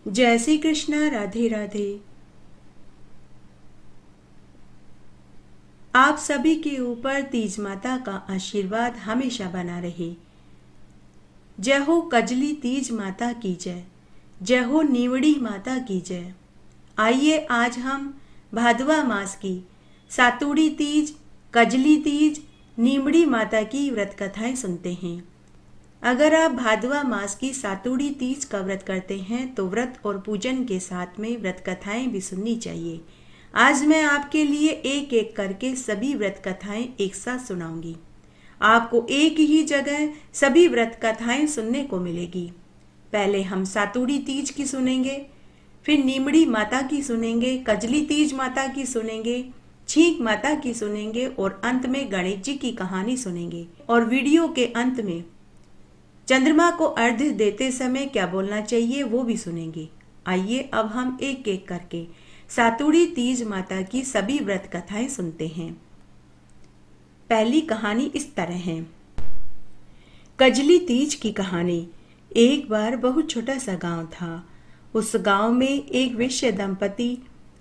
जय श्री कृष्णा। राधे राधे। आप सभी के ऊपर तीज माता का आशीर्वाद हमेशा बना रहे। जय हो कजली तीज माता की जय, जय हो नीवड़ी माता की जय। आइए आज हम भादवा मास की सातुड़ी तीज, कजली तीज, नीवड़ी माता की व्रत कथाएं सुनते हैं। अगर आप भादवा मास की सातुड़ी तीज का व्रत करते हैं तो व्रत और पूजन के साथ में व्रत कथाएं भी सुननी चाहिए। आज मैं आपके लिए एक एक करके सभी व्रत कथाएं एक साथ सुनाऊंगी। आपको एक ही जगह सभी व्रत कथाएं सुनने को मिलेगी। पहले हम सातुड़ी तीज की सुनेंगे, फिर नीमड़ी माता की सुनेंगे, कजली तीज माता की सुनेंगे, छींक माता की सुनेंगे और अंत में गणेश जी की कहानी सुनेंगे। और वीडियो के अंत में चंद्रमा को अर्घ्य देते समय क्या बोलना चाहिए वो भी सुनेंगे। आइए अब हम एक एक करके सातुड़ी तीज माता की सभी व्रत कथाएं सुनते हैं। पहली कहानी इस तरह है। कजली तीज की कहानी। एक बार बहुत छोटा सा गांव था। उस गांव में एक वैश्य दंपति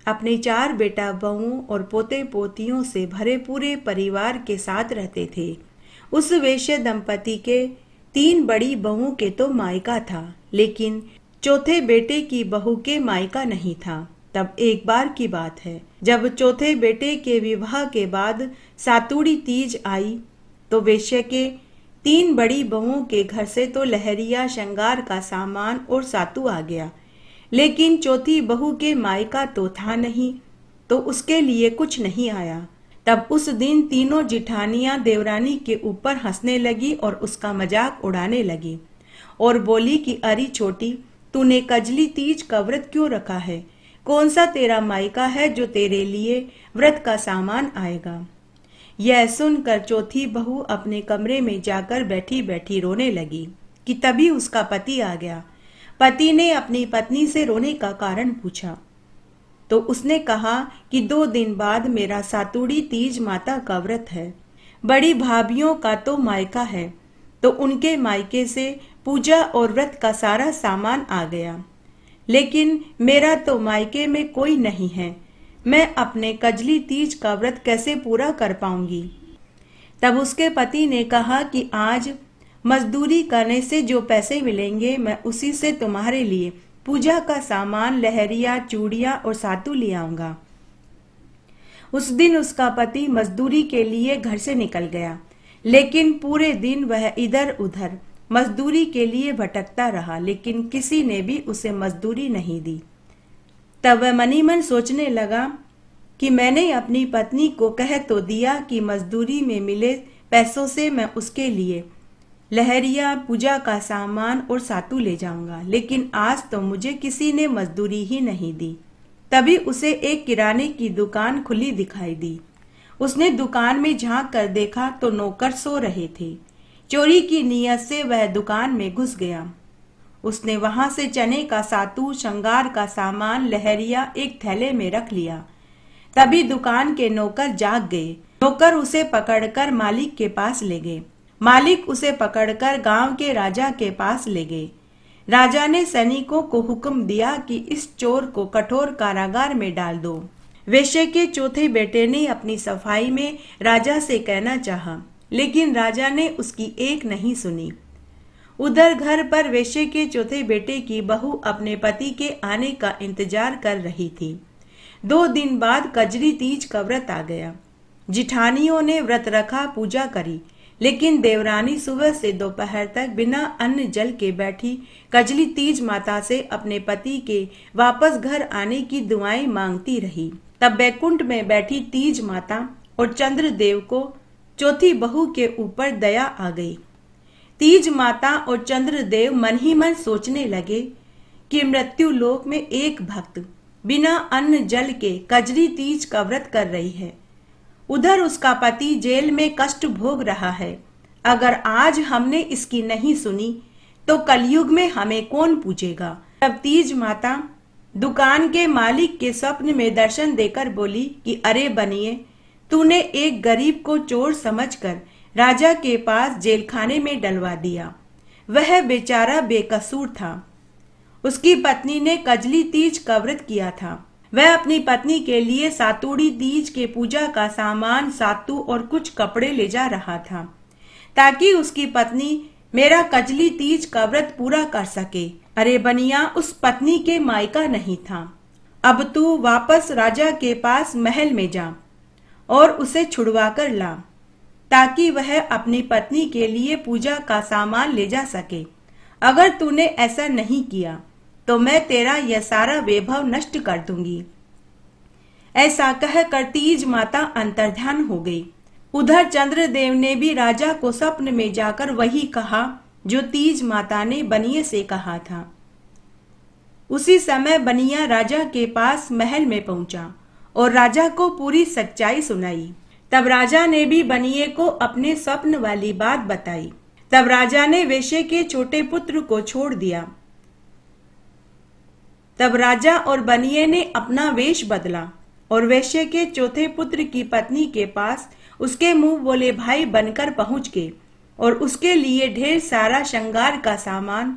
अपने 4 बेटा बहुओं और पोते पोतियों से भरे पूरे परिवार के साथ रहते थे। उस वैश्य दंपति के 3 बड़ी बहुओं के तो मायका था, लेकिन चौथे बेटे की बहू के मायका नहीं था। तब एक बार की बात है, जब चौथे बेटे के विवाह के बाद सातुड़ी तीज आई तो वैश्य के 3 बड़ी बहुओं के घर से तो लहरिया, श्रृंगार का सामान और सातु आ गया, लेकिन चौथी बहू के मायका तो था नहीं, तो उसके लिए कुछ नहीं आया। तब उस दिन तीनों जिठानियां देवरानी के ऊपर हंसने लगी और उसका मजाक उड़ाने लगी और बोली कि अरे छोटी, तूने कजली तीज का व्रत क्यों रखा है? कौन सा तेरा मायका है जो तेरे लिए व्रत का सामान आएगा? यह सुनकर चौथी बहू अपने कमरे में जाकर बैठी बैठी रोने लगी कि तभी उसका पति आ गया। पति ने अपनी पत्नी से रोने का कारण पूछा तो उसने कहा कि 2 दिन बाद मेरा सातुड़ी तीज माता का व्रत है। बड़ी भाभियों का तो मायका है, तो उनके मायके से पूजा और व्रत का सारा सामान आ गया, लेकिन मेरा तो मायके में कोई नहीं है। मैं अपने कजली तीज का व्रत कैसे पूरा कर पाऊंगी? तब उसके पति ने कहा कि आज मजदूरी करने से जो पैसे मिलेंगे मैं उसी से तुम्हारे लिए पूजा का सामान, लहरिया, चूड़ियां और सातु ले आऊंगा। उस दिन उसका पति मजदूरी के लिए घर से निकल गया, लेकिन पूरे दिन वह इधर उधर मजदूरी के लिए भटकता रहा, लेकिन किसी ने भी उसे मजदूरी नहीं दी। तब वह मनी मन सोचने लगा कि मैंने अपनी पत्नी को कह तो दिया कि मजदूरी में मिले पैसों से मैं उसके लिए लहरिया, पूजा का सामान और सातु ले जाऊंगा, लेकिन आज तो मुझे किसी ने मजदूरी ही नहीं दी। तभी उसे एक किराने की दुकान खुली दिखाई दी। उसने दुकान में झांक कर देखा तो नौकर सो रहे थे। चोरी की नीयत से वह दुकान में घुस गया। उसने वहां से चने का सातु, श्रृंगार का सामान, लहरिया एक थैले में रख लिया। तभी दुकान के नौकर जाग गए। नौकर उसे पकड़कर मालिक के पास ले गए। मालिक उसे पकड़कर गांव के राजा के पास ले गए। राजा ने सैनिकों को हुक्म दिया कि इस चोर को कठोर कारागार में डाल दो। वैश्य के चौथे बेटे ने अपनी सफाई में राजा से कहना चाहा, लेकिन राजा ने उसकी एक नहीं सुनी। उधर घर पर वैश्य के चौथे बेटे की बहू अपने पति के आने का इंतजार कर रही थी। 2 दिन बाद कजली तीज का व्रत आ गया। जिठानियों ने व्रत रखा, पूजा करी, लेकिन देवरानी सुबह से दोपहर तक बिना अन्न जल के बैठी कजली तीज माता से अपने पति के वापस घर आने की दुआएं मांगती रही। तब बैकुंठ में बैठी तीज माता और चंद्रदेव को चौथी बहू के ऊपर दया आ गई। तीज माता और चंद्रदेव मन ही मन सोचने लगे कि मृत्यु लोक में एक भक्त बिना अन्न जल के कजली तीज का व्रत कर रही है। उधर उसका पति जेल में कष्ट भोग रहा है। अगर आज हमने इसकी नहीं सुनी तो कलयुग में हमें कौन पूजेगा? तब तीज माता दुकान के मालिक के स्वप्न में दर्शन देकर बोली कि अरे बनिए, तूने एक गरीब को चोर समझकर राजा के पास जेलखाने में डलवा दिया। वह बेचारा बेकसूर था उसकी पत्नी ने कजली तीज का व्रत किया था। वह अपनी पत्नी के लिए सातुड़ी तीज के पूजा का सामान, सातु और कुछ कपड़े ले जा रहा था, ताकि उसकी पत्नी मेरा कजली तीज का व्रत पूरा कर सके। अरे बनिया, उस पत्नी के मायका नहीं था। अब तू वापस राजा के पास महल में जा और उसे छुड़वा कर ला, ताकि वह अपनी पत्नी के लिए पूजा का सामान ले जा सके। अगर तूने ऐसा नहीं किया तो मैं तेरा यह सारा वैभव नष्ट कर दूंगी। ऐसा कहकर तीज माता अंतर्ध्यान हो गई। उधर चंद्रदेव ने भी राजा को स्वप्न में जाकर वही कहा जो तीज माता ने बनिए से कहा था। उसी समय बनिया राजा के पास महल में पहुंचा और राजा को पूरी सच्चाई सुनाई। तब राजा ने भी बनिए को अपने स्वप्न वाली बात बताई। तब राजा ने वेश्या के छोटे पुत्र को छोड़ दिया। तब राजा और बनिए ने अपना वेश बदला और वेश्या के चौथे पुत्र की पत्नी के पास उसके मुंह बोले भाई बनकर पहुंच गए और उसके लिए ढेर सारा श्रृंगार का सामान,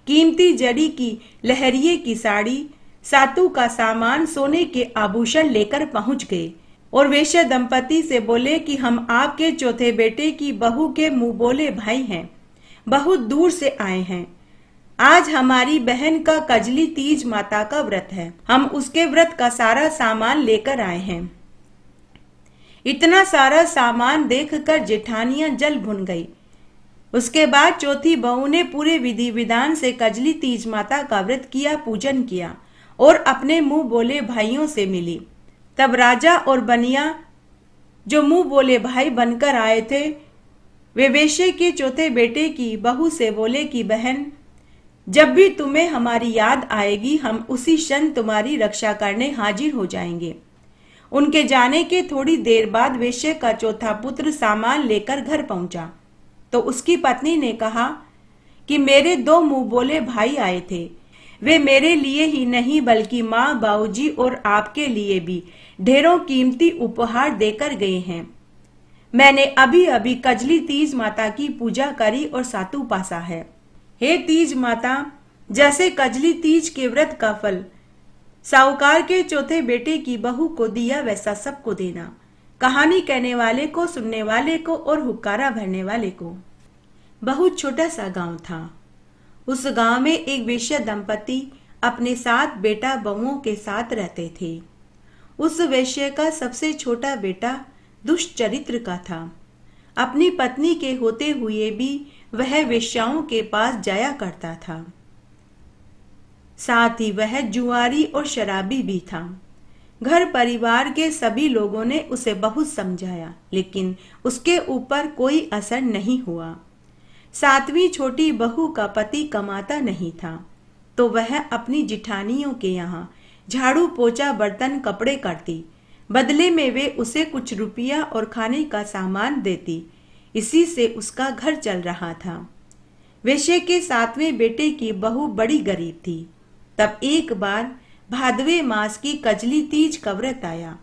कीमती जड़ी की लहरिये की साड़ी, सातु का सामान, सोने के आभूषण लेकर पहुंच गए और वेश्या दंपति से बोले कि हम आपके चौथे बेटे की बहू के मुंह बोले भाई हैं, बहुत दूर से आए हैं। आज हमारी बहन का कजली तीज माता का व्रत है, हम उसके व्रत का सारा सामान लेकर आए हैं। इतना सारा सामान देखकर जेठानियां जल भुन गई। उसके बाद चौथी बहू ने पूरे विधि विधान से कजली तीज माता का व्रत किया, पूजन किया और अपने मुंह बोले भाइयों से मिली। तब राजा और बनिया जो मुंह बोले भाई बनकर आए थे, वे वेश्या के चौथे बेटे की बहू से बोले कि बहन, जब भी तुम्हें हमारी याद आएगी हम उसी क्षण तुम्हारी रक्षा करने हाजिर हो जाएंगे। उनके जाने के थोड़ी देर बाद वेश्या का चौथा पुत्र सामान लेकर घर पहुंचा तो उसकी पत्नी ने कहा कि मेरे दो मुंह बोले भाई आए थे, वे मेरे लिए ही नहीं बल्कि माँ, बाबूजी और आपके लिए भी ढेरों कीमती उपहार देकर गए हैं। मैंने अभी अभी कजली तीज माता की पूजा करी और सातु पासा है। हे तीज माता, जैसे कजली तीज के व्रत का फल साहूकार के चौथे बेटे की बहू को दिया वैसा सबको देना, कहानी कहने वाले को, सुनने वाले को और हुक्कारा भरने वाले को। बहुत छोटा सा गांव था। उस गांव में एक वेश्या दंपति अपने 7 बेटा बहुओं के साथ रहते थे। उस वेश्या का सबसे छोटा बेटा दुष्ट चरित्र का था। अपनी पत्नी के होते हुए भी वह वेश्याओं के पास जाया करता था। साथ ही वह जुआरी और शराबी भी था। घर परिवार के सभी लोगों ने उसे बहुत समझाया, लेकिन उसके ऊपर कोई असर नहीं हुआ। 7वीं छोटी बहू का पति कमाता नहीं था, तो वह अपनी जिठानियों के यहाँ झाड़ू, पोछा, बर्तन, कपड़े करती। बदले में वे उसे कुछ रुपया और खाने का सामान देती। इसी से उसका घर चल रहा था। वेश्या के 7वें बेटे की बहू बड़ी गरीब थी। तब एक बार भादवे मास की कजली तीज का व्रत आया।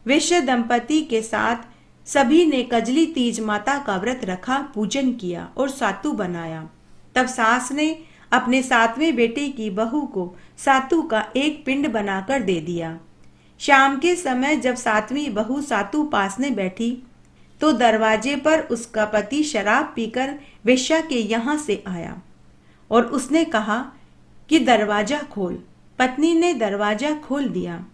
वेश्या दंपति के साथ सभी ने कजली तीज माता का व्रत रखा, पूजन किया और सातु बनाया। तब सास ने अपने 7वें बेटे की बहू को सातु का एक पिंड बनाकर दे दिया। शाम के समय जब 7वीं बहू सातु पासने बैठी तो दरवाजे पर उसका पति शराब पीकर वेश्या के यहाँ से आया और उसने कहा कि दरवाजा खोल। पत्नी ने दरवाजा खोल दिया।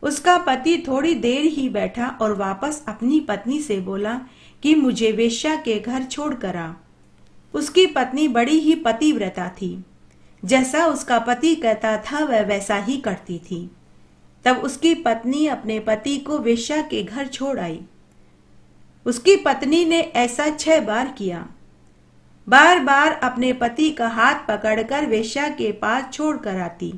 उसका पति थोड़ी देर ही बैठा और वापस अपनी पत्नी से बोला कि मुझे वेश्या के घर छोड़ कर आ। उसकी पत्नी बड़ी ही पतिव्रता थी। जैसा उसका पति कहता था वह वैसा ही करती थी। तब उसकी पत्नी अपने पति को वेश्या के घर छोड़ आई। उसकी पत्नी ने ऐसा 6 बार किया। बार बार अपने पति का हाथ पकड़कर वेश्या के पास छोड़ कर आती।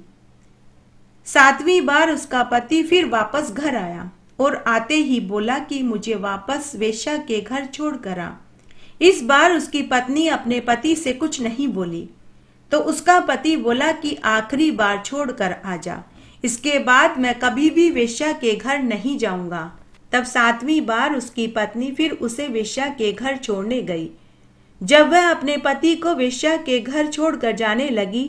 7वीं बार उसका पति फिर वापस घर आया और आते ही बोला कि मुझे वापस वेश्या के घर छोड़ कर आ। इस बार उसकी पत्नी अपने पति से कुछ नहीं बोली, तो उसका पति बोला कि आखिरी बार छोड़ कर आ जा, इसके बाद मैं कभी भी वेश्या के घर नहीं जाऊंगा। तब 7वीं बार उसकी पत्नी फिर उसे वेश्या के घर छोड़ने गई। जब वह अपने पति को वेश्या के घर छोड़कर जाने लगी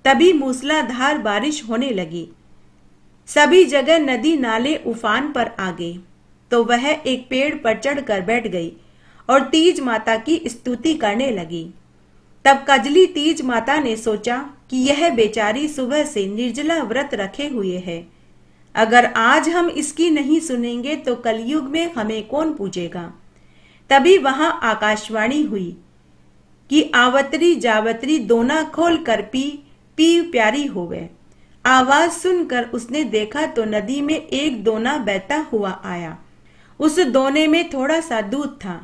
तभी मूसलाधार बारिश होने लगी। सभी जगह नदी नाले उफान पर आ गए। तो वह एक पेड़ पर चढ़कर बैठ गई और तीज माता की स्तुति करने लगी। तब कजली तीज माता ने सोचा कि यह बेचारी सुबह से निर्जला व्रत रखे हुए है। अगर आज हम इसकी नहीं सुनेंगे तो कलयुग में हमें कौन पूजेगा। तभी वहां आकाशवाणी हुई कि आवतरी जावतरी दोना खोल कर पी, पी प्यारी होवे। आवाज सुनकर उसने देखा तो नदी में एक दोना बहता हुआ आया। उस दोने में थोड़ा सा दूध था।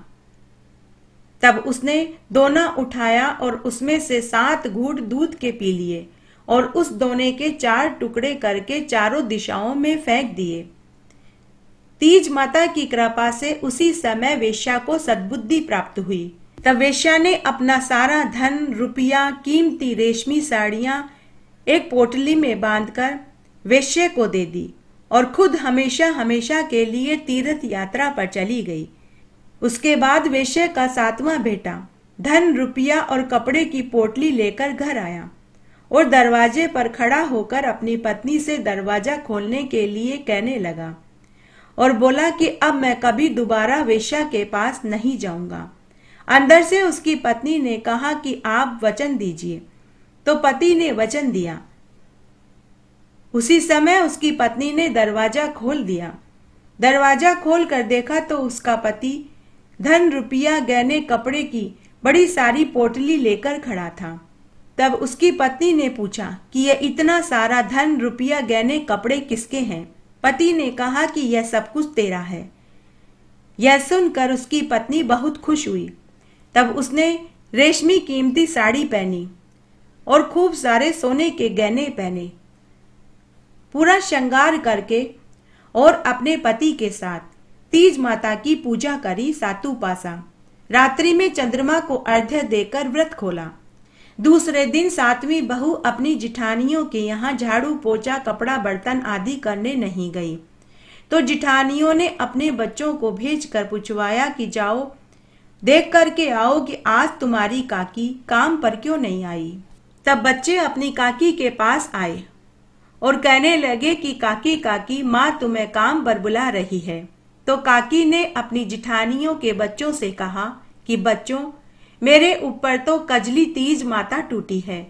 तब उसने दोना उठाया और उसमें से 7 घूंट दूध के पी लिए और उस दोने के 4 टुकड़े करके चारों दिशाओं में फेंक दिए। तीज माता की कृपा से उसी समय वेश्या को सद्बुद्धि प्राप्त हुई। तब वेश्या ने अपना सारा धन, रुपया, कीमती रेशमी साड़ियां एक पोटली में बांधकर वेश्या को दे दी और खुद हमेशा हमेशा के लिए तीर्थ यात्रा पर चली गई। उसके बाद वेश्या का 7वां बेटा धन, रुपया और कपड़े की पोटली लेकर घर आया और दरवाजे पर खड़ा होकर अपनी पत्नी से दरवाजा खोलने के लिए कहने लगा और बोला कि अब मैं कभी दोबारा वेश्या के पास नहीं जाऊंगा। अंदर से उसकी पत्नी ने कहा कि आप वचन दीजिए। तो पति ने वचन दिया। उसी समय उसकी पत्नी ने दरवाजा खोल दिया। दरवाजा खोल कर देखा तो उसका पति धन, रुपया, गहने, कपड़े की बड़ी सारी पोटली लेकर खड़ा था। तब उसकी पत्नी ने पूछा कि यह इतना सारा धन, रुपया, गहने, कपड़े किसके हैं। पति ने कहा कि यह सब कुछ तेरा है। यह सुनकर उसकी पत्नी बहुत खुश हुई। तब उसने रेशमी कीमती साड़ी पहनी और खूब सारे सोने के गहने पहने, पूरा श्रृंगार करके और अपने पति के साथ तीज माता की पूजा करी। सातु पासा रात्रि में चंद्रमा को अर्घ्य देकर व्रत खोला। दूसरे दिन 7वीं बहू अपनी जिठानियों के यहाँ झाड़ू, पोछा, कपड़ा, बर्तन आदि करने नहीं गई तो जिठानियों ने अपने बच्चों को भेजकर पूछवाया कि जाओ देख करके आओ कि आज तुम्हारी काकी काम पर क्यों नहीं आई। तब बच्चे अपनी काकी के पास आए और कहने लगे कि काकी काकी माँ तुम्हें काम पर बुला रही है। तो काकी ने अपनी जिठानियों के बच्चों से कहा कि बच्चों, मेरे ऊपर तो कजली तीज माता टूटी है,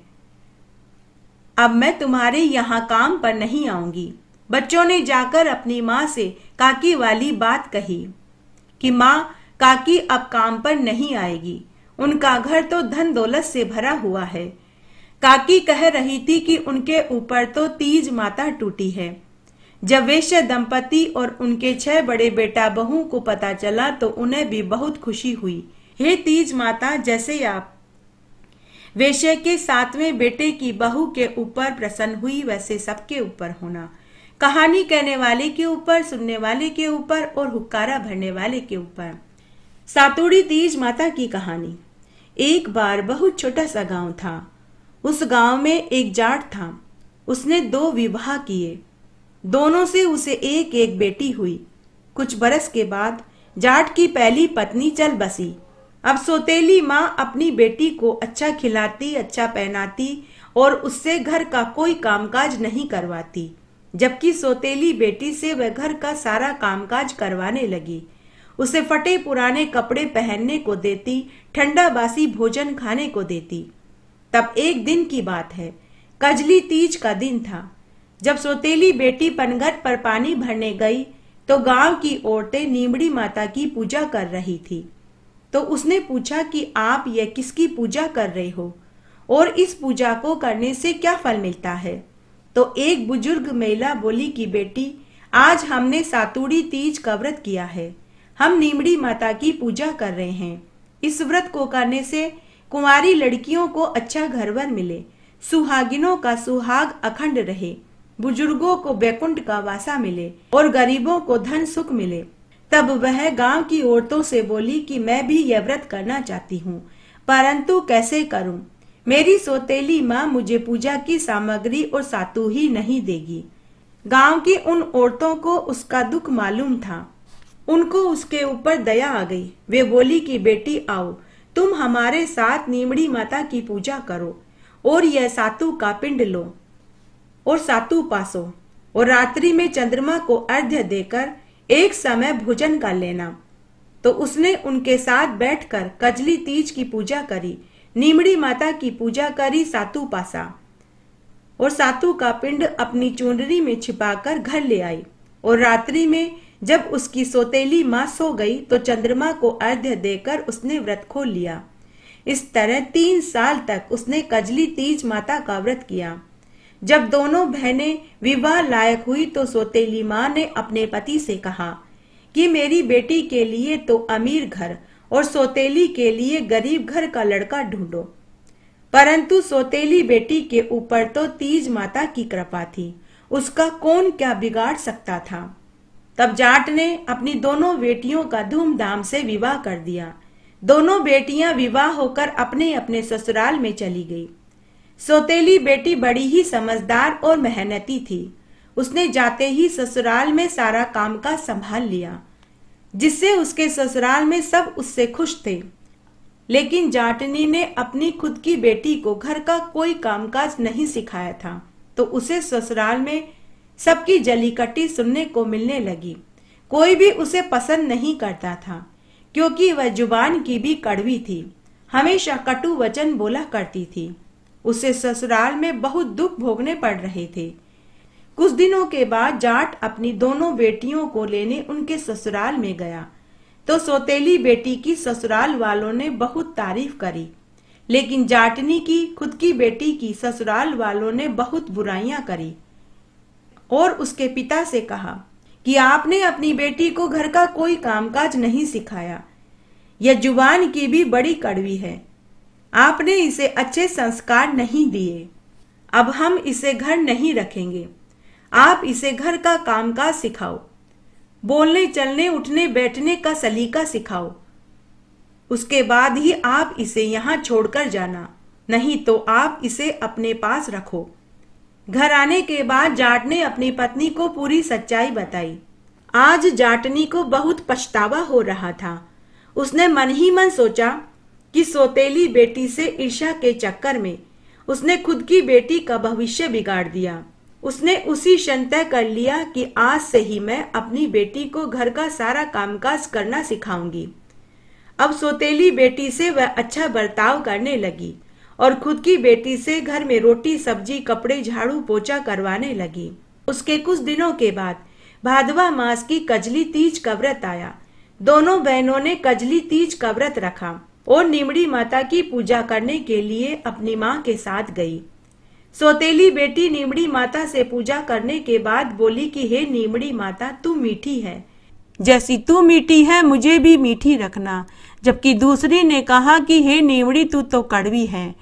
अब मैं तुम्हारे यहाँ काम पर नहीं आऊंगी। बच्चों ने जाकर अपनी माँ से काकी वाली बात कही कि माँ, काकी अब काम पर नहीं आएगी, उनका घर तो धन दौलत से भरा हुआ है। काकी कह रही थी कि उनके ऊपर तो तीज माता टूटी है। जब वेश्य दंपति और उनके 6 बड़े बेटा बहू को पता चला तो उन्हें भी बहुत खुशी हुई। हे तीज माता, जैसे आप वेश्य के 7वें बेटे की बहू के ऊपर प्रसन्न हुई वैसे सबके ऊपर होना। कहानी कहने वाले के ऊपर, सुनने वाले के ऊपर और हुक्कारा भरने वाले के ऊपर। सातुड़ी तीज माता की कहानी। एक बार बहुत छोटा सा गांव था। उस गांव में एक जाट था। उसने 2 विवाह किए। दोनों से उसे एक एक बेटी हुई। कुछ बरस के बाद जाट की पहली पत्नी चल बसी। अब सौतेली माँ अपनी बेटी को अच्छा खिलाती, अच्छा पहनाती और उससे घर का कोई कामकाज नहीं करवाती, जबकि सौतेली बेटी से वह घर का सारा कामकाज करवाने लगी। उसे फटे पुराने कपड़े पहनने को देती, ठंडा बासी भोजन खाने को देती। तब एक दिन की बात है, कजली तीज का दिन था। जब सौतेली बेटी पनघट पर पानी भरने गई तो गांव की औरतें नीमड़ी माता की पूजा कर रही थी। तो उसने पूछा कि आप यह किसकी पूजा कर रहे हो और इस पूजा को करने से क्या फल मिलता है। तो एक बुजुर्ग महिला बोली कि बेटी, आज हमने सातुड़ी तीज का व्रत किया है। हम नीमड़ी माता की पूजा कर रहे हैं। इस व्रत को करने से कुंवारी लड़कियों को अच्छा घरवर मिले, सुहागिनों का सुहाग अखंड रहे, बुजुर्गों को बैकुंठ का वासा मिले और गरीबों को धन सुख मिले। तब वह गांव की औरतों से बोली कि मैं भी यह व्रत करना चाहती हूँ, परंतु कैसे करूं? मेरी सौतेली माँ मुझे पूजा की सामग्री और सातु ही नहीं देगी। गांव की उन औरतों को उसका दुख मालूम था। उनको उसके ऊपर दया आ गई। वे बोली कि बेटी आओ, तुम हमारे साथ नीमड़ी माता की पूजा करो और यह सातु का पिंड लो और सातु पासो और रात्रि में चंद्रमा को अर्घ्य देकर एक समय भोजन कर लेना। तो उसने उनके साथ बैठकर कजली तीज की पूजा करी, नीमड़ी माता की पूजा करी, सातु पासा और सातु का पिंड अपनी चुनरी में छिपाकर घर ले आई। और रात्रि में जब उसकी सौतेली माँ सो गई तो चंद्रमा को अर्घ्य देकर उसने व्रत खोल लिया। इस तरह 3 साल तक उसने कजली तीज माता का व्रत किया। जब दोनों बहनें विवाह लायक हुई तो सौतेली माँ ने अपने पति से कहा कि मेरी बेटी के लिए तो अमीर घर और सौतेली के लिए गरीब घर का लड़का ढूंढो। परंतु सौतेली बेटी के ऊपर तो तीज माता की कृपा थी, उसका कौन क्या बिगाड़ सकता था। तब जाट ने अपनी दोनों बेटियों का धूमधाम से विवाह कर दिया। दोनों बेटियां विवाह होकर अपने अपने ससुराल में चली गई। सौतेली बेटी बड़ी ही समझदार और मेहनती थी। उसने जाते ही ससुराल में सारा कामकाज संभाल लिया, जिससे उसके ससुराल में सब उससे खुश थे। लेकिन जाटनी ने अपनी खुद की बेटी को घर का कोई कामकाज नहीं सिखाया था, तो उसे ससुराल में सबकी जलीकट्टी सुनने को मिलने लगी। कोई भी उसे पसंद नहीं करता था, क्योंकि वह जुबान की भी कड़वी थी, हमेशा कटु वचन बोला करती थी। उसे ससुराल में बहुत दुख भोगने पड़ रहे थे। कुछ दिनों के बाद जाट अपनी दोनों बेटियों को लेने उनके ससुराल में गया, तो सौतेली बेटी की ससुराल वालों ने बहुत तारीफ करी, लेकिन जाटनी की खुद की बेटी की ससुराल वालों ने बहुत बुराइयां करी और उसके पिता से कहा कि आपने अपनी बेटी को घर का कोई कामकाज नहीं सिखाया, यह जुबान की भी बड़ी कड़वी है, आपने इसे अच्छे संस्कार नहीं दिए। अब हम इसे घर नहीं रखेंगे, आप इसे घर का कामकाज सिखाओ, बोलने चलने उठने बैठने का सलीका सिखाओ, उसके बाद ही आप इसे यहाँ छोड़कर जाना, नहीं तो आप इसे अपने पास रखो। घर आने के बाद जाट ने अपनी पत्नी को पूरी सच्चाई बताई। आज जाटनी को बहुत पछतावा हो रहा था। उसने मन ही मन सोचा कि सौतेली बेटी से ईर्ष्या के चक्कर में उसने खुद की बेटी का भविष्य बिगाड़ दिया। उसने उसी क्षण तय कर लिया कि आज से ही मैं अपनी बेटी को घर का सारा कामकाज करना सिखाऊंगी। अब सौतेली बेटी से वह अच्छा बर्ताव करने लगी और खुद की बेटी से घर में रोटी सब्जी कपड़े झाड़ू पोछा करवाने लगी। उसके कुछ दिनों के बाद भादवा मास की कजली तीज का व्रत आया। दोनों बहनों ने कजली तीज का व्रत रखा और नीमड़ी माता की पूजा करने के लिए अपनी माँ के साथ गई। सौतेली बेटी नीमड़ी माता से पूजा करने के बाद बोली कि हे नीमड़ी माता, तू मीठी है, जैसी तू मीठी है मुझे भी मीठी रखना। जबकि दूसरी ने कहा कि हे नीमड़ी, तू तो कड़वी है।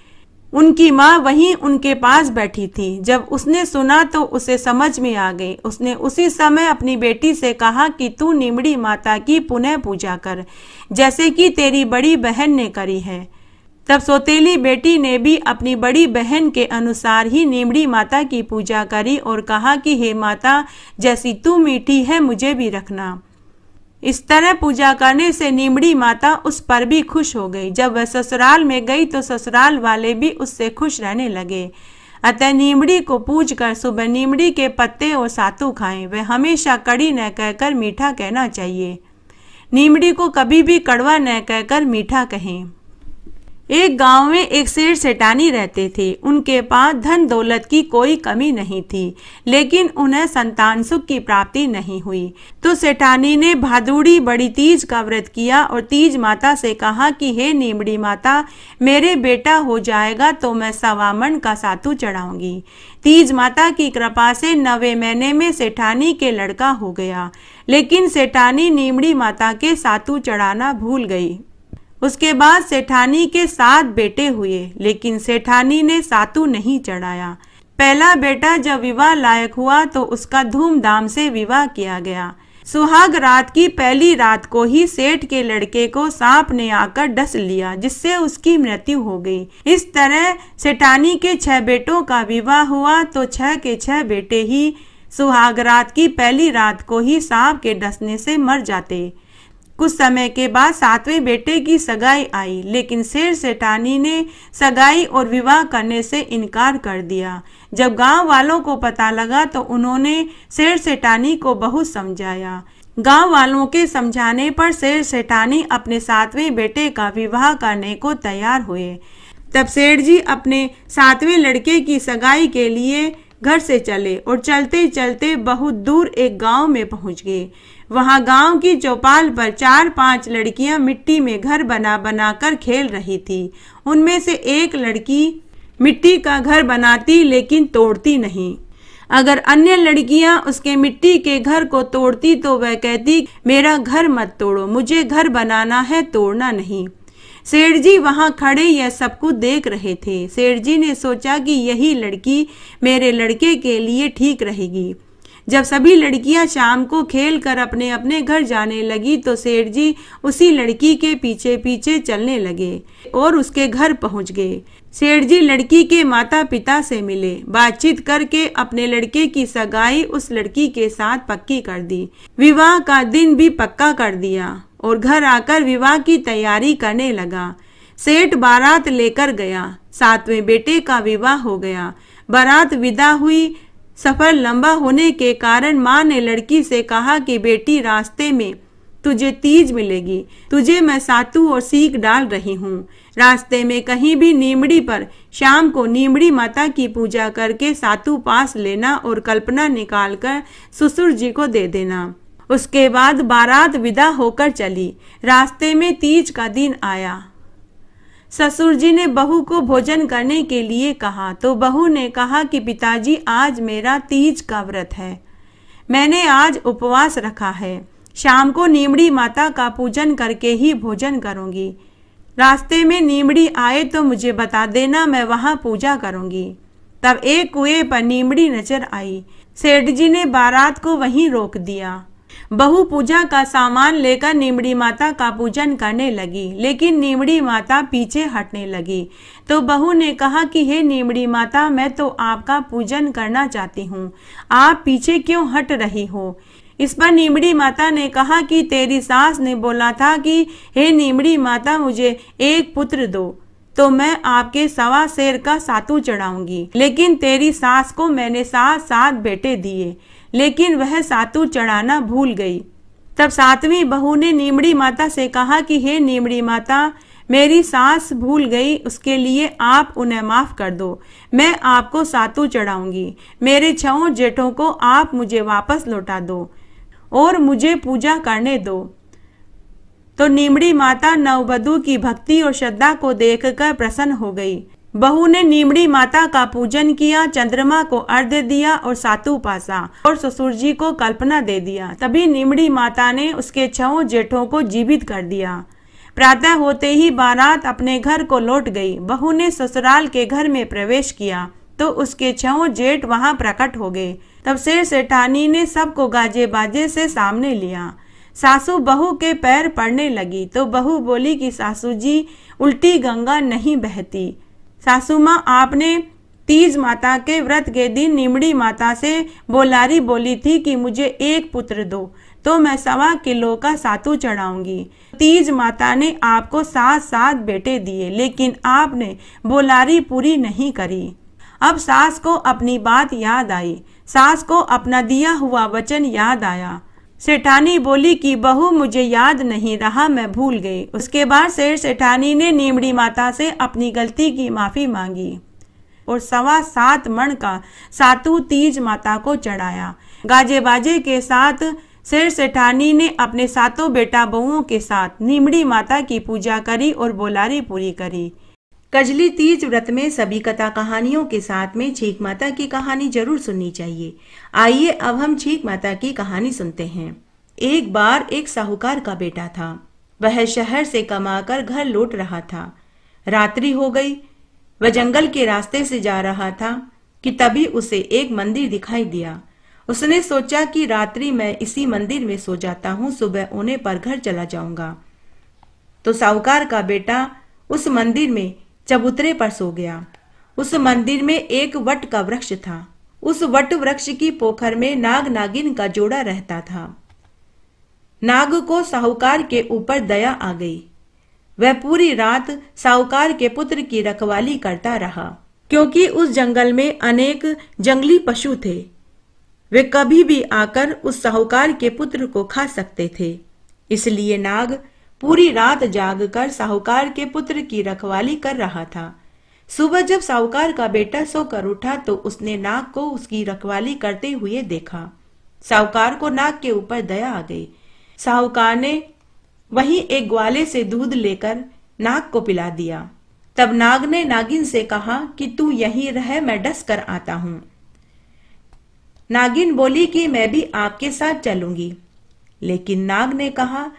उनकी माँ वहीं उनके पास बैठी थी। जब उसने सुना तो उसे समझ में आ गई। उसने उसी समय अपनी बेटी से कहा कि तू नीमड़ी माता की पुनः पूजा कर, जैसे कि तेरी बड़ी बहन ने करी है। तब सौतेली बेटी ने भी अपनी बड़ी बहन के अनुसार ही नीमड़ी माता की पूजा करी और कहा कि हे माता, जैसी तू मीठी है मुझे भी रखना। इस तरह पूजा करने से नीमड़ी माता उस पर भी खुश हो गई। जब वह ससुराल में गई तो ससुराल वाले भी उससे खुश रहने लगे। अतः नीमड़ी को पूज कर सुबह नीमड़ी के पत्ते और सातु खाएं। वह हमेशा कड़ी न कहकर मीठा कहना चाहिए। नीमड़ी को कभी भी कड़वा न कहकर मीठा कहें। एक गांव में एक सेठ सेठानी रहते थे। उनके पास धन दौलत की कोई कमी नहीं थी, लेकिन उन्हें संतान सुख की प्राप्ति नहीं हुई। तो सेठानी ने भादुड़ी बड़ी तीज का व्रत किया और तीज माता से कहा कि हे नीमड़ी माता, मेरे बेटा हो जाएगा तो मैं 1.25 मन का सातु चढ़ाऊंगी। तीज माता की कृपा से 9वें महीने में सेठानी के लड़का हो गया, लेकिन सेठानी नीमड़ी माता के सातु चढ़ाना भूल गई। उसके बाद सेठानी के 7 बेटे हुए, लेकिन सेठानी ने सातु नहीं चढ़ाया। पहला बेटा जब विवाह लायक हुआ तो उसका धूमधाम से विवाह किया गया। सुहाग रात की पहली रात को ही सेठ के लड़के को सांप ने आकर डस लिया, जिससे उसकी मृत्यु हो गई। इस तरह सेठानी के 6 बेटों का विवाह हुआ तो 6 के 6 बेटे ही सुहाग रात की पहली रात को ही सांप के डसने से मर जाते। कुछ समय के बाद 7वें बेटे की सगाई आई, लेकिन सेठ सेठानी ने सगाई और विवाह करने से इनकार कर दिया। जब गांव वालों को पता लगा तो उन्होंने सेठ सेठानी को बहुत समझाया। गांव वालों के समझाने पर सेठ सेठानी अपने 7वें बेटे का विवाह करने को तैयार हुए। तब सेठ जी अपने 7वें लड़के की सगाई के लिए घर से चले और चलते चलते बहुत दूर एक गांव में पहुंच गए। वहां गांव की चौपाल पर 4-5 लड़कियां मिट्टी में घर बना बना कर खेल रही थी। उनमें से एक लड़की मिट्टी का घर बनाती लेकिन तोड़ती नहीं। अगर अन्य लड़कियां उसके मिट्टी के घर को तोड़ती तो वह कहती, मेरा घर मत तोड़ो, मुझे घर बनाना है, तोड़ना नहीं। सेठ जी वहां खड़े यह सब कुछ देख रहे थे। सेठ जी ने सोचा कि यही लड़की मेरे लड़के के लिए ठीक रहेगी। जब सभी लड़कियां शाम को खेल कर अपने अपने घर जाने लगी तो सेठ जी उसी लड़की के पीछे पीछे चलने लगे और उसके घर पहुंच गए। सेठ जी लड़की के माता पिता से मिले, बातचीत करके अपने लड़के की सगाई उस लड़की के साथ पक्की कर दी। विवाह का दिन भी पक्का कर दिया और घर आकर विवाह की तैयारी करने लगा। सेठ बारात लेकर गया। 7वें बेटे का विवाह हो गया। बारात विदा हुई। सफर लंबा होने के कारण माँ ने लड़की से कहा कि बेटी, रास्ते में तुझे तीज मिलेगी, तुझे मैं सातू और सीख डाल रही हूँ। रास्ते में कहीं भी नीमड़ी पर शाम को नीमड़ी माता की पूजा करके सातू पास लेना और कल्पना निकालकर ससुर जी को दे देना। उसके बाद बारात विदा होकर चली। रास्ते में तीज का दिन आया। ससुर जी ने बहू को भोजन करने के लिए कहा तो बहू ने कहा कि पिताजी, आज मेरा तीज का व्रत है, मैंने आज उपवास रखा है, शाम को नीमड़ी माता का पूजन करके ही भोजन करूंगी। रास्ते में नीमड़ी आए तो मुझे बता देना, मैं वहां पूजा करूंगी। तब एक कुएं पर नीमड़ी नजर आई। सेठ जी ने बारात को वहीं रोक दिया। बहू पूजा का सामान लेकर नीमड़ी माता का पूजन करने लगी, लेकिन नीमड़ी माता पीछे हटने लगी। तो बहू ने कहा कि हे नीमड़ी माता, मैं तो आपका पूजन करना चाहती हूँ, आप पीछे क्यों हट रही हो? इस पर नीमड़ी माता ने कहा कि तेरी सास ने बोला था कि हे नीमड़ी माता, मुझे एक पुत्र दो तो मैं आपके 1.25 सेर का सातू चढ़ाऊंगी। लेकिन तेरी सास को मैंने 7 बेटे दिए, लेकिन वह सातू चढ़ाना भूल गई। तब 7वीं बहू ने नीमड़ी माता से कहा कि हे नीमड़ी माता, मेरी सास भूल गई, उसके लिए आप उन्हें माफ कर दो, मैं आपको सातू चढ़ाऊंगी। मेरे 6 जेठों को आप मुझे वापस लौटा दो और मुझे पूजा करने दो। तो नीमड़ी माता नववधू की भक्ति और श्रद्धा को देखकर प्रसन्न हो गई। बहू ने नीमड़ी माता का पूजन किया, चंद्रमा को अर्घ्य दिया और सातू पासा और ससुर जी को कल्पना दे दिया। तभी नीमड़ी माता ने उसके 6 जेठों को जीवित कर दिया। प्रातः होते ही बारात अपने घर को लौट गई। बहू ने ससुराल के घर में प्रवेश किया तो उसके 6 जेठ वहां प्रकट हो गए। तब सेठ सेठानी ने सबको गाजे बाजे से सामने लिया। सासू बहू के पैर पड़ने लगी तो बहू बोली कि सासू जी, उल्टी गंगा नहीं बहती। सासू माँ, आपने तीज माता के व्रत के दिन नीमड़ी माता से बोलारी बोली थी कि मुझे एक पुत्र दो तो मैं 1.25 किलो का सातू चढ़ाऊंगी। तीज माता ने आपको 7 बेटे दिए, लेकिन आपने बोलारी पूरी नहीं करी। अब सास को अपनी बात याद आई। सास को अपना दिया हुआ वचन याद आया। सेठानी बोली कि बहू, मुझे याद नहीं रहा, मैं भूल गई। उसके बाद सेठ सेठानी ने नीमड़ी माता से अपनी गलती की माफी मांगी और 7.25 मण का सातू तीज माता को चढ़ाया। गाजे बाजे के साथ सेठ सेठानी ने अपने 7 बेटा बहुओं के साथ नीमड़ी माता की पूजा करी और बोलारी पूरी करी। कजली तीज व्रत में सभी कथा कहानियों के साथ में छींक माता की कहानी जरूर सुननी चाहिए। आइए अब हम छींक माता की कहानी सुनते हैं। एक बार एक साहूकार का बेटा था। वह शहर से कमाकर घर लौट रहा था। रात्रि हो गई। वह जंगल के रास्ते से जा रहा था कि तभी उसे एक मंदिर दिखाई दिया। उसने सोचा कि रात्रि मैं इसी मंदिर में सो जाता हूँ, सुबह होने पर घर चला जाऊंगा। तो साहूकार का बेटा उस मंदिर में चबूतरे पर सो गया। उस मंदिर में एक वट का वृक्ष था। उस वट वृक्ष की पोखर में नाग नागिन का जोड़ा रहता था। नाग को साहूकार के ऊपर दया आ गई। वह पूरी रात साहूकार के पुत्र की रखवाली करता रहा, क्योंकि उस जंगल में अनेक जंगली पशु थे। वे कभी भी आकर उस साहूकार के पुत्र को खा सकते थे। इसलिए नाग पूरी रात जागकर साहूकार के पुत्र की रखवाली कर रहा था। सुबह जब साहूकार का बेटा सोकर उठा तो उसने नाग को उसकी रखवाली करते हुए देखा। साहूकार को नाग के ऊपर दया आ गई। साहूकार ने वहीं एक ग्वाले से दूध लेकर नाग को पिला दिया। तब नाग ने नागिन से कहा कि तू यहीं रह, मैं डस कर आता हूं। नागिन बोली कि मैं भी आपके साथ चलूंगी। लेकिन नाग ने कहा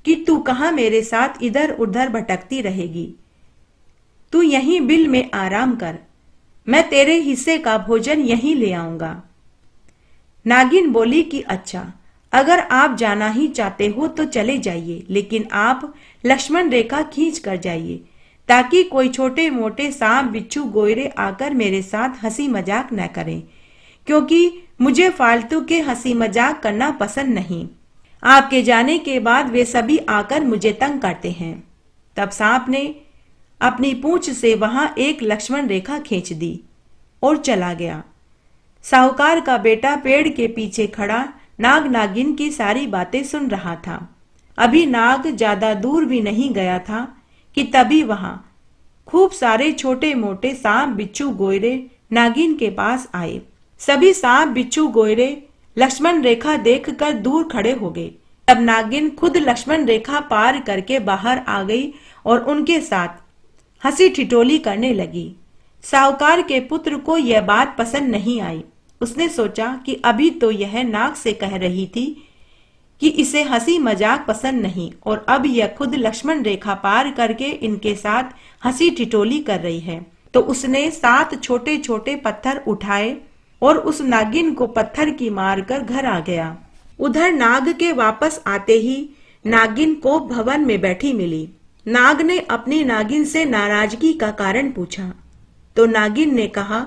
कि तू कहां मेरे साथ इधर उधर भटकती रहेगी, तू यहीं बिल में आराम कर, मैं तेरे हिस्से का भोजन यहीं ले आऊंगा। नागिन बोली कि अच्छा, अगर आप जाना ही चाहते हो तो चले जाइए, लेकिन आप लक्ष्मण रेखा खींच कर जाइए, ताकि कोई छोटे मोटे सांप बिच्छू गोयरे आकर मेरे साथ हंसी मजाक न करें, क्योंकि मुझे फालतू के हंसी मजाक करना पसंद नहीं। आपके जाने के बाद वे सभी आकर मुझे तंग करते हैं। तब सांप ने अपनी पूंछ से वहां एक लक्ष्मण रेखा खींच दी और चला गया। साहूकार का बेटा पेड़ के पीछे खड़ा नाग नागिन की सारी बातें सुन रहा था। अभी नाग ज्यादा दूर भी नहीं गया था कि तभी वहां खूब सारे छोटे मोटे सांप बिच्छू गोयरे नागिन के पास आए। सभी सांप बिच्छू गोयरे लक्ष्मण रेखा देखकर दूर खड़े हो गए। तब नागिन खुद लक्ष्मण रेखा पार करके बाहर आ गई और उनके साथ हंसी ठिठोली करने लगी। साहूकार के पुत्र को यह बात पसंद नहीं आई। उसने सोचा कि अभी तो यह नाग से कह रही थी कि इसे हंसी मजाक पसंद नहीं, और अब यह खुद लक्ष्मण रेखा पार करके इनके साथ हंसी ठिठोली कर रही है। तो उसने 7 छोटे छोटे पत्थर उठाए और उस नागिन को पत्थर की मारकर घर आ गया। उधर नाग के वापस आते ही नागिन को भवन में बैठी मिली। नाग ने अपनी नागिन से नाराजगी का कारण पूछा तो नागिन ने कहा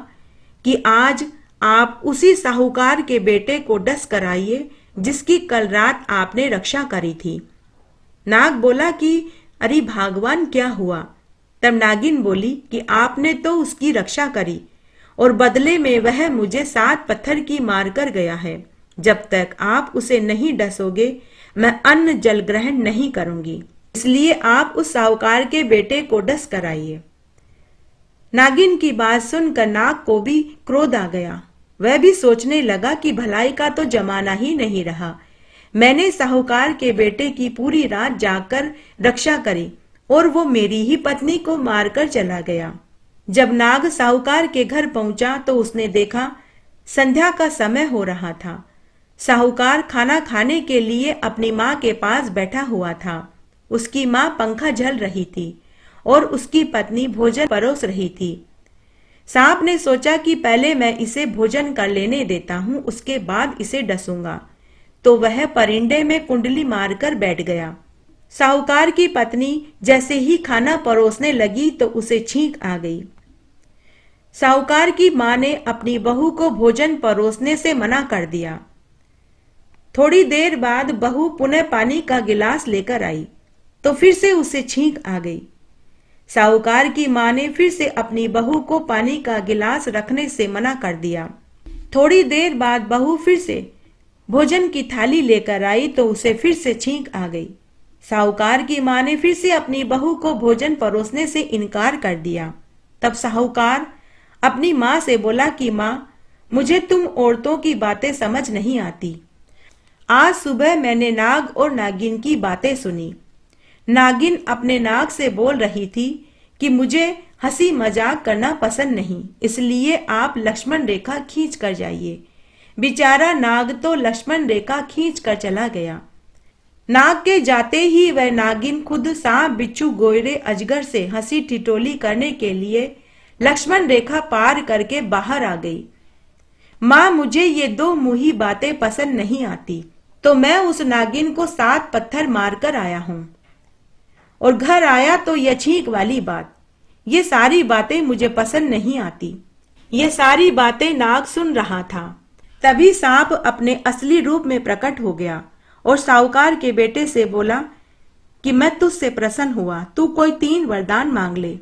कि आज आप उसी साहूकार के बेटे को डस कराइए जिसकी कल रात आपने रक्षा करी थी। नाग बोला कि अरे भगवान, क्या हुआ? तब नागिन बोली कि आपने तो उसकी रक्षा करी और बदले में वह मुझे 7 पत्थर की मार कर गया है। जब तक आप उसे नहीं डसोगे मैं अन्न जल ग्रहण नहीं करूंगी, इसलिए आप उस साहूकार के बेटे को डस कराइए। नागिन की बात सुनकर नाग को भी क्रोध आ गया। वह भी सोचने लगा कि भलाई का तो जमाना ही नहीं रहा। मैंने साहूकार के बेटे की पूरी रात जागकर रक्षा करी और वो मेरी ही पत्नी को मारकर चला गया। जब नाग साहूकार के घर पहुंचा तो उसने देखा संध्या का समय हो रहा था। साहूकार खाना खाने के लिए अपनी माँ के पास बैठा हुआ था। उसकी माँ पंखा झल रही थी और उसकी पत्नी भोजन परोस रही थी। सांप ने सोचा कि पहले मैं इसे भोजन कर लेने देता हूँ, उसके बाद इसे डसूंगा। तो वह परिंदे में कुंडली मारकर बैठ गया। साहूकार की पत्नी जैसे ही खाना परोसने लगी तो उसे छींक आ गई। साहूकार की माँ ने अपनी बहू को भोजन परोसने से मना कर दिया। थोड़ी देर बाद बहू पुनः पानी का गिलास लेकर आई तो फिर से उसे छींक आ गई। साहूकार की माँ ने फिर से अपनी बहू को पानी का गिलास रखने से मना कर दिया। थोड़ी देर बाद बहू फिर से भोजन की थाली लेकर आई तो उसे फिर से छींक आ गई। साहूकार की माँ ने फिर से अपनी बहू को भोजन परोसने से इनकार कर दिया। तब साहूकार अपनी माँ से बोला कि माँ, मुझे तुम औरतों की बातें समझ नहीं आती। आज सुबह मैंने नाग और नागिन की बातें सुनी। नागिन अपने नाग से बोल रही थी कि मुझे हंसी मजाक करना पसंद नहीं, इसलिए आप लक्ष्मण रेखा खींच कर जाइए। बेचारा नाग तो लक्ष्मण रेखा खींच कर चला गया। नाग के जाते ही वह नागिन खुद सांप बिच्छू गोयरे अजगर से हंसी ठिठोली करने के लिए लक्ष्मण रेखा पार करके बाहर आ गई। माँ, मुझे ये 2 मुही बातें पसंद नहीं आती, तो मैं उस नागिन को 7 पत्थर मारकर आया हूं और घर आया तो यह छींक वाली बात, ये सारी बातें मुझे पसंद नहीं आती। ये सारी बातें नाग सुन रहा था। तभी सांप अपने असली रूप में प्रकट हो गया और साहूकार के बेटे से बोला कि मैं तुझसे प्रसन्न हुआ, तू कोई 3 वरदान मांग ले।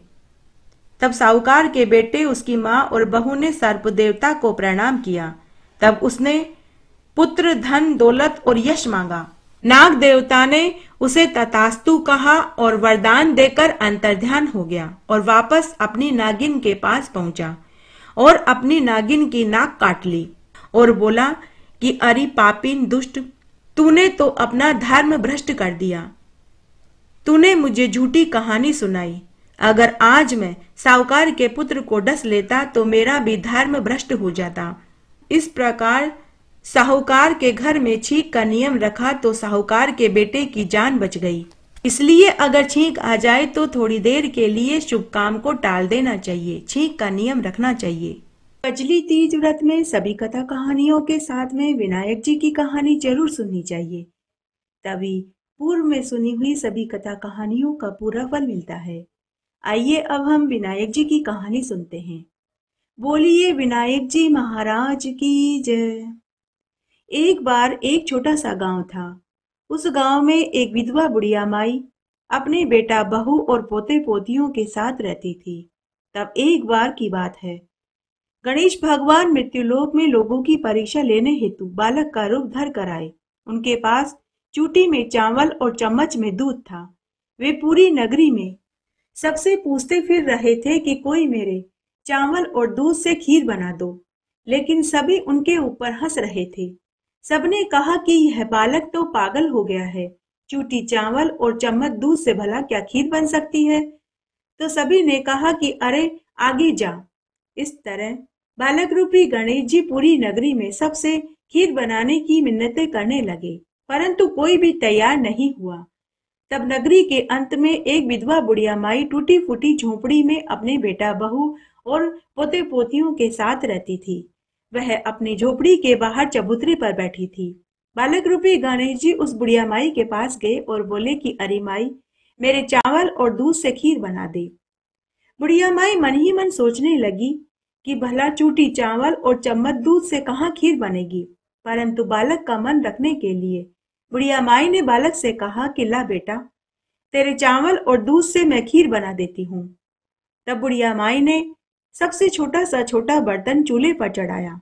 तब साहूकार के बेटे, उसकी माँ और बहू ने सर्प देवता को प्रणाम किया। तब उसने पुत्र, धन, दौलत और यश मांगा। नाग देवता ने उसे तथास्तु कहा और वरदान देकर अंतर्ध्यान हो गया और वापस अपनी नागिन के पास पहुंचा और अपनी नागिन की नाक काट ली और बोला कि अरे पापीन दुष्ट, तूने तो अपना धर्म भ्रष्ट कर दिया। तूने मुझे झूठी कहानी सुनाई। अगर आज मैं साहूकार के पुत्र को डस लेता तो मेरा भी धर्म भ्रष्ट हो जाता। इस प्रकार साहूकार के घर में छींक का नियम रखा तो साहूकार के बेटे की जान बच गई। इसलिए अगर छींक आ जाए तो थोड़ी देर के लिए शुभ काम को टाल देना चाहिए, छींक का नियम रखना चाहिए। कजली तीज व्रत में सभी कथा कहानियों के साथ में विनायक जी की कहानी जरूर सुननी चाहिए, तभी पूर्व में सुनी हुई सभी कथा कहानियों का पूरा फल मिलता है। आइए अब हम विनायक जी की कहानी सुनते हैं। बोलिए विनायक जी महाराज की जय। एक बार एक छोटा सा गांव था। उस गांव में एक विधवा बुढ़िया माई अपने बेटा, बहू और पोते पोतियों के साथ रहती थी। तब एक बार की बात है, गणेश भगवान मृत्युलोक में लोगों की परीक्षा लेने हेतु बालक का रूप धर कर आए। उनके पास चूटी में चावल और चम्मच में दूध था। वे पूरी नगरी में सबसे पूछते फिर रहे थे कि कोई मेरे चावल और दूध से खीर बना दो, लेकिन सभी उनके ऊपर हंस रहे थे। सबने कहा कि यह बालक तो पागल हो गया है, चूटी चावल और चम्मच दूध से भला क्या खीर बन सकती है। तो सभी ने कहा कि अरे आगे जा। इस तरह बालक रूपी गणेश जी पूरी नगरी में सबसे खीर बनाने की मिन्नतें करने लगे, परंतु कोई भी तैयार नहीं हुआ। तब नगरी के अंत में एक विधवा बुढ़िया माई टूटी फूटी झोपड़ी में अपने बेटा, बहू और पोते पोतियों के साथ रहती थी। वह अपनी झोपड़ी के बाहर चबूतरे पर बैठी थी। बालक रूपी गणेश जी उस बुढ़िया माई के पास गए और बोले कि अरे माई, मेरे चावल और दूध से खीर बना दे। बुढ़िया माई मन ही मन सोचने लगी कि भला चूटी चावल और चम्मच दूध से कहाँ खीर बनेगी, परंतु बालक का मन रखने के लिए बुढ़िया माई ने बालक से कहा कि ला बेटा, तेरे चावल और दूध से मैं खीर बना देती हूँ। तब बुढ़िया माई ने सबसे छोटा सा छोटा बर्तन चूल्हे पर चढ़ाया।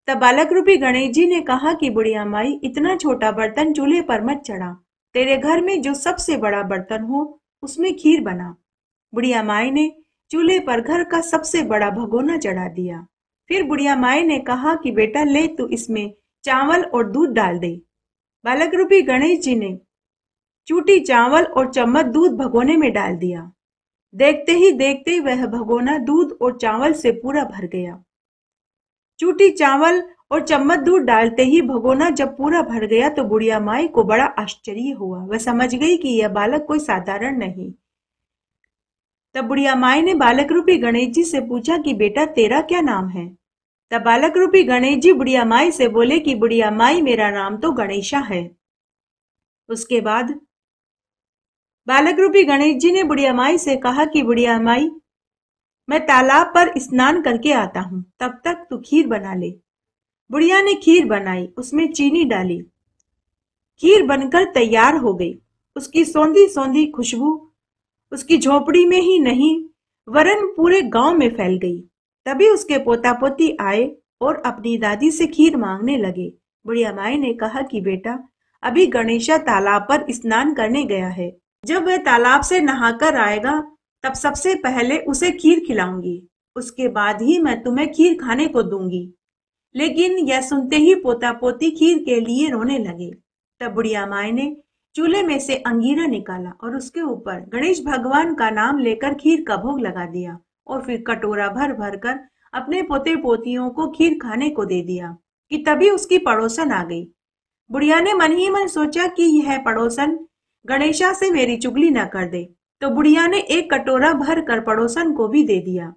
तब बालक रूपी गणेश जी ने कहा कि बुढ़िया माई, इतना छोटा बर्तन चूल्हे पर मत चढ़ा, तेरे घर में जो सबसे बड़ा बर्तन हो उसमें खीर बना। बुढ़िया माई ने चूल्हे पर घर का सबसे बड़ा भगोना चढ़ा दिया। फिर बुढ़िया माई ने कहा कि बेटा ले, तू इसमें चावल और दूध डाल दे। बालक रूपी गणेश जी ने चूटी चावल और चम्मच दूध भगोने में डाल दिया। देखते ही देखते वह भगोना दूध और चावल से पूरा भर गया। चूटी चावल और चम्मच दूध डालते ही भगोना जब पूरा भर गया तो बुढ़िया माई को बड़ा आश्चर्य हुआ। वह समझ गई कि यह बालक कोई साधारण नहीं। तब बुढ़िया माई ने बालक रूपी गणेश जी से पूछा कि बेटा तेरा क्या नाम है। तब बालक रूपी गणेश जी बुढ़िया माई से बोले कि बुढ़िया माई, मेरा नाम तो गणेशा है। उसके बाद बालक रूपी गणेश जी ने बुढ़िया माई से कहा कि बुढ़िया माई, मैं तालाब पर स्नान करके आता हूँ, तब तक तू खीर बना ले। बुढ़िया ने खीर बनाई, उसमें चीनी डाली। खीर बनकर तैयार हो गई। उसकी सौंधी सौंधी खुशबू उसकी झोपड़ी में ही नहीं वरन पूरे गांव में फैल गई। तभी उसके पोता पोती आए और अपनी दादी से खीर मांगने लगे। बुढ़िया माई ने कहा कि बेटा, अभी गणेशा तालाब पर स्नान करने गया है। जब वह तालाब से नहाकर आएगा तब सबसे पहले उसे खीर खिलाऊंगी, उसके बाद ही मैं तुम्हें खीर खाने को दूंगी। लेकिन यह सुनते ही पोता पोती खीर के लिए रोने लगे। तब बुढ़िया माई ने चूल्हे में से अंगीरा निकाला और उसके ऊपर गणेश भगवान का नाम लेकर खीर का भोग लगा दिया और फिर कटोरा भर भर कर अपने पोते पोतियों को खीर खाने को दे दिया कि तभी उसकी पड़ोसन आ गई। बुढ़िया ने मन ही मन सोचा कि यह पड़ोसन गणेशा से मेरी चुगली न कर दे, तो बुढ़िया ने एक कटोरा भर कर पड़ोसन को भी दे दिया।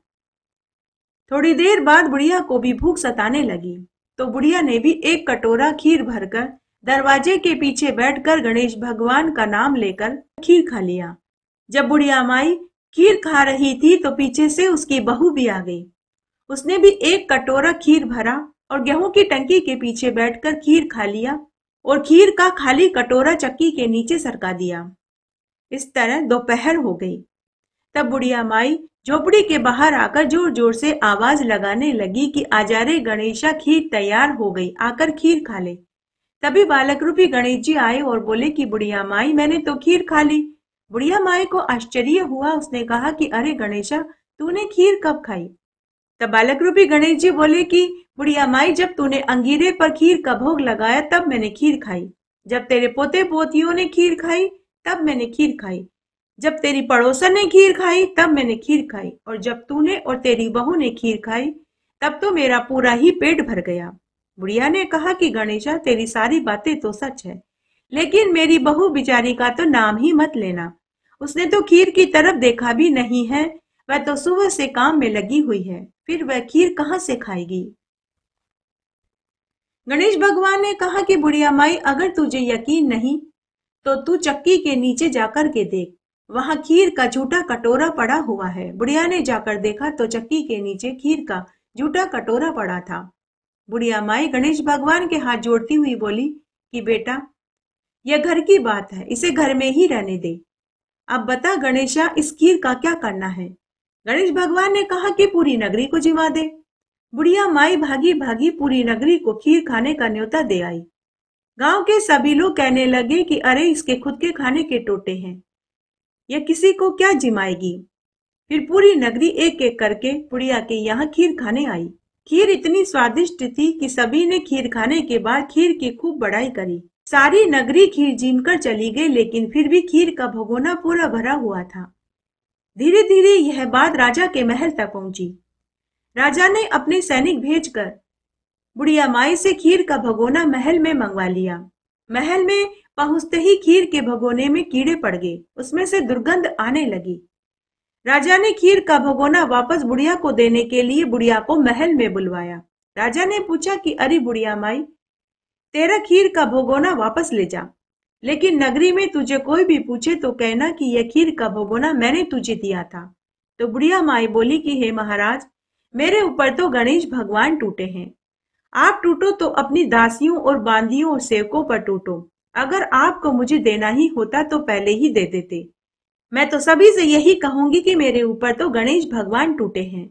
थोड़ी देर बाद बुढ़िया को भी भूख सताने लगी, तो बुढ़िया ने भी एक कटोरा खीर भरकर दरवाजे के पीछे बैठकर गणेश भगवान का नाम लेकर खीर खा लिया। जब बुढ़िया माई खीर खा रही थी तो पीछे से उसकी बहू भी आ गई। उसने भी एक कटोरा खीर भरा और गेहूं की टंकी के पीछे बैठकर खीर खा लिया। और खीर का खाली कटोरा चक्की के नीचे सरका दिया। इस तरह दोपहर हो गई। तब बुढ़िया माई झोपड़ी के बाहर आकर जोर जोर से आवाज लगाने लगी कि आजा रे गणेशा, खीर तैयार हो गई, आकर खीर खा ले। तभी बालक रूपी गणेश जी आए और बोले कि बुढ़िया माई, मैंने तो खीर खा ली। बुढ़िया माई को आश्चर्य हुआ। उसने कहा कि अरे गणेशा, तूने खीर कब खाई? तब बालक रूपी गणेश जी बोले कि बुढ़िया माई, जब तूने अंगीरे पर खीर का भोग लगाया तब मैंने खीर खाई। जब तेरे पोते पोतियों ने खीर खाई तब मैंने खीर खाई। जब तेरी पड़ोसन ने खीर खाई तब मैंने खीर खाई। और जब तूने और तेरी बहू ने खीर खाई तब तो मेरा पूरा ही पेट भर गया। बुढ़िया ने कहा कि गणेशा, तेरी सारी बातें तो सच है, लेकिन मेरी बहू बिचारी का तो नाम ही मत लेना। उसने तो खीर की तरफ देखा भी नहीं है। वह तो सुबह से काम में लगी हुई है, फिर वह खीर कहाँ से खाएगी? गणेश भगवान ने कहा कि बुढ़िया माई, अगर तुझे यकीन नहीं तो तू चक्की के नीचे जाकर के देख, वहां खीर का झूठा कटोरा पड़ा हुआ है। बुढ़िया ने जाकर देखा तो चक्की के नीचे खीर का झूठा कटोरा पड़ा था। बुढ़िया माई गणेश भगवान के हाथ जोड़ती हुई बोली कि बेटा, यह घर की बात है, इसे घर में ही रहने दे। अब बता गणेशा, इस खीर का क्या करना है? गणेश भगवान ने कहा कि पूरी नगरी को जिमा दे। बुढ़िया माई भागी भागी पूरी नगरी को खीर खाने का न्योता दे आई। गांव के सभी लोग कहने लगे कि अरे, इसके खुद के खाने के टोटे हैं, यह किसी को क्या जिमाएगी। फिर पूरी नगरी एक एक करके बुढ़िया के यहाँ खीर खाने आई। खीर इतनी स्वादिष्ट थी कि सभी ने खीर खाने के बाद खीर की खूब बड़ाई करी। सारी नगरी खीर जीम कर चली गई, लेकिन फिर भी खीर का भगोना पूरा भरा हुआ था। धीरे धीरे यह बात राजा के महल तक पहुंची। राजा ने अपने सैनिक भेजकर बुढ़िया माई से खीर का भगोना महल में मंगवा लिया। महल में पहुंचते ही खीर के भगोने में कीड़े पड़ गए, उसमें से दुर्गंध आने लगी। राजा ने खीर का भगोना वापस बुढ़िया को देने के लिए बुढ़िया को महल में बुलवाया। राजा ने पूछा कि अरे बुढ़िया माई, तेरा खीर का भगोना वापस ले जा, लेकिन नगरी में तुझे कोई भी पूछे तो कहना कि यह खीर का भगोना मैंने तुझे दिया था। तो बुढ़िया माई बोली कि हे महाराज, मेरे ऊपर तो गणेश भगवान टूटे हैं। आप टूटो तो अपनी दासियों और बांदियों और सेवकों पर टूटो। अगर आपको मुझे देना ही होता तो पहले ही दे देते। मैं तो सभी से यही कहूंगी कि मेरे ऊपर तो गणेश भगवान टूटे हैं।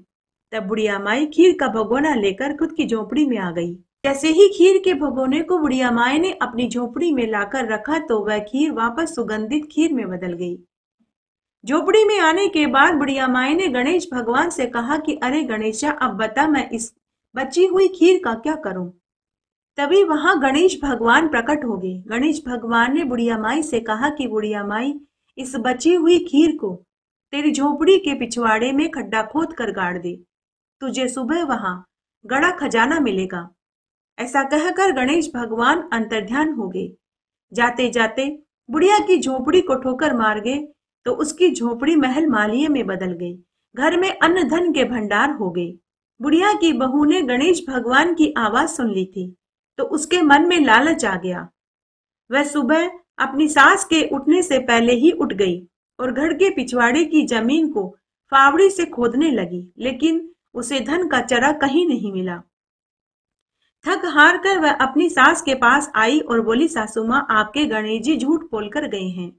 तब बुढ़िया माई खीर का भगोना लेकर खुद की झोपड़ी में आ गई। जैसे ही खीर के भगोने को बुढ़िया माई ने अपनी झोपड़ी में लाकर रखा तो वह खीर वापस सुगंधित खीर में बदल गई। झोपड़ी में आने के बाद बुढ़िया माई ने गणेश भगवान से कहा कि अरे गणेशा, अब बता मैं इस बची हुई खीर का क्या करूं? तभी वहां गणेश भगवान प्रकट हो गए। गणेश भगवान ने बुढ़िया माई से कहा कि बुढ़िया माई, इस बची हुई खीर को तेरी झोपड़ी के पिछवाड़े में खड्डा खोद कर गाड़ दे, तुझे सुबह वहां गड़ा खजाना मिलेगा। ऐसा कहकर गणेश भगवान अंतर्ध्यान हो गए। जाते जाते बुढ़िया की झोपड़ी को ठोकर मार गए तो उसकी झोपड़ी महल मालिये में बदल गई। घर में अन्न धन के भंडार हो गए। बुढ़िया की बहू ने गणेश भगवान की आवाज सुन ली थी तो उसके मन में लालच आ गया। वह सुबह अपनी सास के उठने से पहले ही उठ गई और घर के पिछवाड़े की जमीन को फावड़ी से खोदने लगी, लेकिन उसे धन का चरा कहीं नहीं मिला। थक हार कर वह अपनी सास के पास आई और बोली, सासू माँ, आपके गणेश जी झूठ बोलकर गए हैं।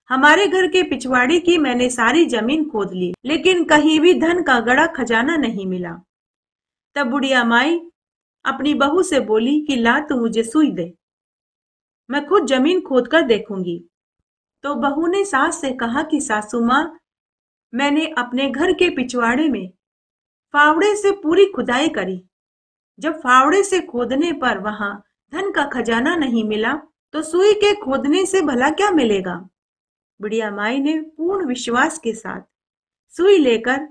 हमारे घर के पिछवाड़े की मैंने सारी जमीन खोद ली, लेकिन कहीं भी धन का गड़ा खजाना नहीं मिला। तब बुढ़िया माई अपनी बहू से बोली कि ला, तू मुझे सुई दे, मैं खुद जमीन खोद कर देखूंगी। तो बहू ने सास से कहा कि सासू माँ, मैंने अपने घर के पिछवाड़े में फावड़े से पूरी खुदाई करी। जब फावड़े से खोदने पर वहां धन का खजाना नहीं मिला तो सुई के खोदने से भला क्या मिलेगा? बुढ़िया माई ने पूर्ण विश्वास के साथ सुई लेकर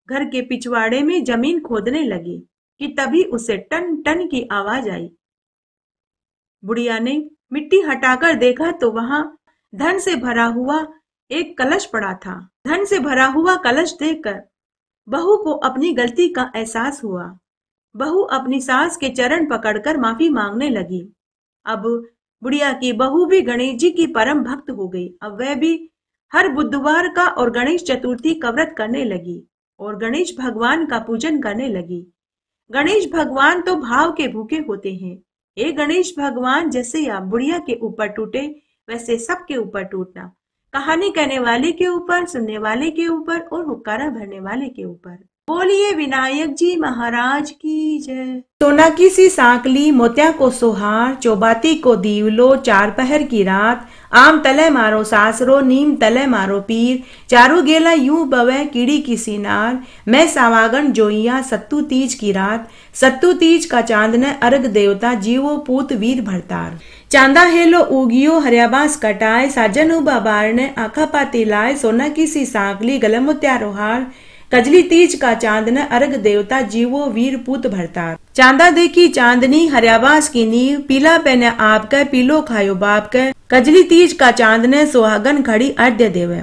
घर के पिछवाड़े में जमीन खोदने लगी कि तभी उसे टन टन की आवाज आई। बुढ़िया ने मिट्टी हटाकर देखा तो वहां धन से भरा हुआ एक कलश पड़ा था। धन से भरा हुआ कलश देखकर बहू को अपनी गलती का एहसास हुआ। बहू अपनी सास के चरण पकड़कर माफी मांगने लगी। अब बुढ़िया की बहू भी गणेश जी की परम भक्त हो गई। अब वह भी हर बुधवार का और गणेश चतुर्थी का व्रत करने लगी और गणेश भगवान का पूजन करने लगी। गणेश भगवान तो भाव के भूखे होते हैं। हे गणेश भगवान, जैसे आप बुढ़िया के ऊपर टूटे वैसे सबके ऊपर टूटना। कहानी कहने वाले के ऊपर, सुनने वाले के ऊपर और हुक्कारा भरने वाले के ऊपर। बोलिए विनायक जी महाराज की जय। सोना की सी सांकली, मोतिया को सोहार, चौबाती को दीवलो, चार पहर की रात, आम तले मारो सासरो, नीम तले मारो पीर, चारू गेला यूं बवे कीड़ी की सीनार, मैं सावागन जोइया सत्तू तीज की रात, सत्तू तीज का चांद ने अर्घ देवता, जीवो पूत वीर भरतार। चांदा हेलो उगियो हरियाबास कटाए, साजन उबा बार ने आखा पाती लाए, सोना की सी सांकली गले मोत्यारो हार, कजली तीज का चांद ने अर्घ देवता, जीवो वीर पूत भरतार। चांदा देखी चांदनी हरियाबास की नींव, पीला पहने आप के पीलो खायो बाप के, कजली तीज का चांद ने सुहागन खड़ी अर्घ्य देवे।